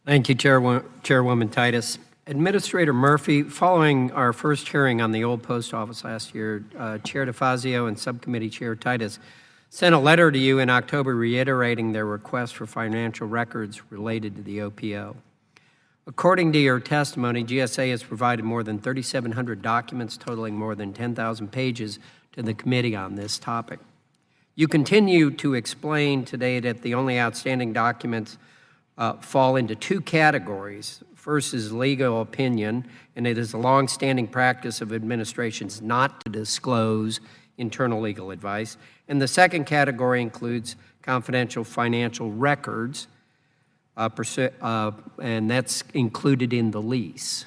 Thank you, Chairwoman Titus. Administrator Murphy, following our first hearing on the old post office last year, Chair DeFazio and Subcommittee Chair Titus sent a letter to you in October reiterating their request for financial records related to the OPO. According to your testimony, GSA has provided more than 3,700 documents totaling more than 10,000 pages to the committee on this topic. You continue to explain today that the only outstanding documents fall into two categories. First is legal opinion, and it is a long-standing practice of administrations not to disclose internal legal advice. And the second category includes confidential financial records, and that's included in the lease.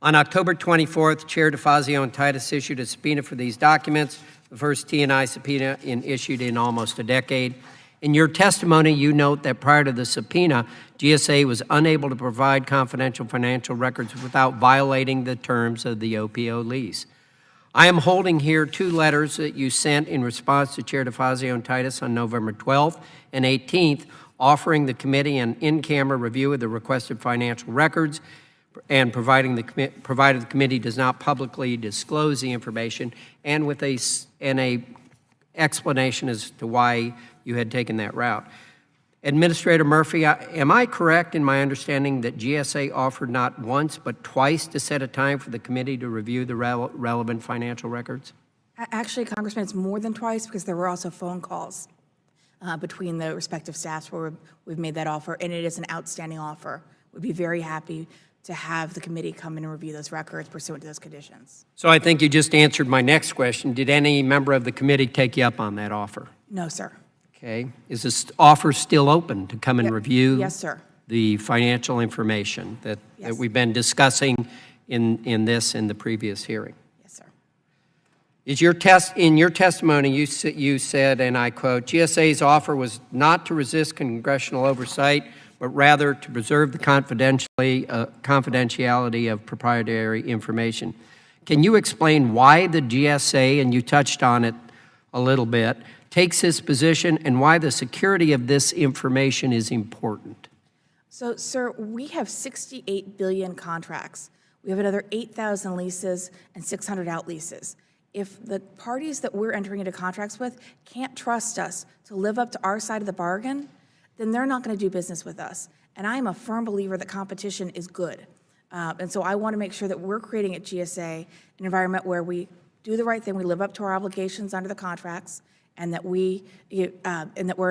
On October 24th, Chair DeFazio and Titus issued a subpoena for these documents, the first T&I subpoena issued in almost a decade. In your testimony, you note that prior to the subpoena, GSA was unable to provide confidential financial records without violating the terms of the OPO lease. I am holding here two letters that you sent in response to Chair DeFazio and Titus on November 12th and 18th, offering the committee an in-camera review of the requested financial records and provided the committee does not publicly disclose the information, and with an explanation as to why you had taken that route. Administrator Murphy, am I correct in my understanding that GSA offered not once but twice to set a time for the committee to review the relevant financial records? Actually, Congressman, it's more than twice because there were also phone calls between the respective staffs where we've made that offer, and it is an outstanding offer. We'd be very happy to have the committee come in and review those records pursuant to those conditions. So I think you just answered my next question. Did any member of the committee take you up on that offer? No, sir. Okay. Is this offer still open to come and review Yes, sir. the financial information that we've been discussing in the previous hearing? Yes, sir. In your testimony, you said, and I quote, GSA's offer was not to resist congressional oversight, but rather to preserve the confidentiality of proprietary information. Can you explain why the GSA, and you touched on it a little bit, takes this position and why the security of this information is important? So, sir, we have 68 billion contracts. We have another 8,000 leases and 600 out leases. If the parties that we're entering into contracts with can't trust us to live up to our side of the bargain, then they're not going to do business with us. And I am a firm believer that competition is good. And so I want to make sure that we're creating at GSA an environment where we do the right thing, we live up to our obligations under the contracts, and that we're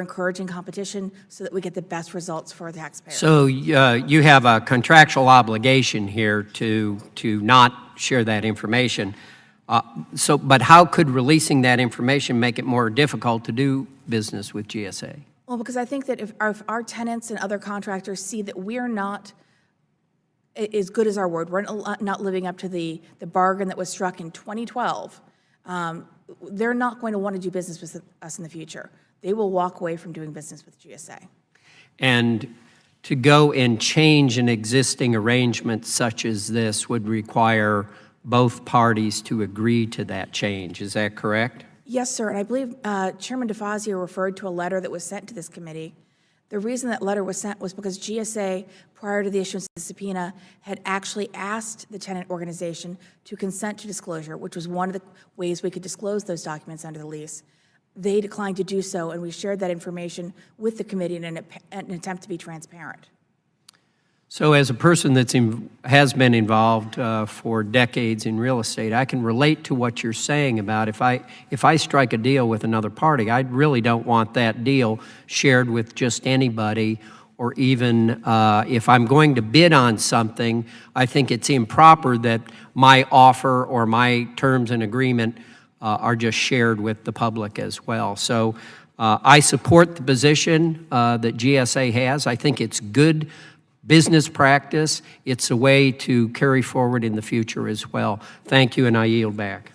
encouraging competition so that we get the best results for the taxpayer. So you have a contractual obligation here to not share that information. But how could releasing that information make it more difficult to do business with GSA? Well, because I think that if our tenants and other contractors see that we're not as good as our word, we're not living up to the bargain that was struck in 2012, they're not going to want to do business with us in the future. They will walk away from doing business with GSA. And to go and change an existing arrangement such as this would require both parties to agree to that change. Is that correct? Yes, sir. And I believe Chairman DeFazio referred to a letter that was sent to this committee. The reason that letter was sent was because GSA, prior to the issuance of the subpoena, had actually asked the tenant organization to consent to disclosure, which was one of the ways we could disclose those documents under the lease. They declined to do so, and we shared that information with the committee in an attempt to be transparent. So as a person that has been involved for decades in real estate, I can relate to what you're saying about if I strike a deal with another party, I really don't want that deal shared with just anybody, or even if I'm going to bid on something, I think it's improper that my offer or my terms and agreement are just shared with the public as well. So I support the position that GSA has. I think it's good business practice. It's a way to carry forward in the future as well. Thank you, and I yield back.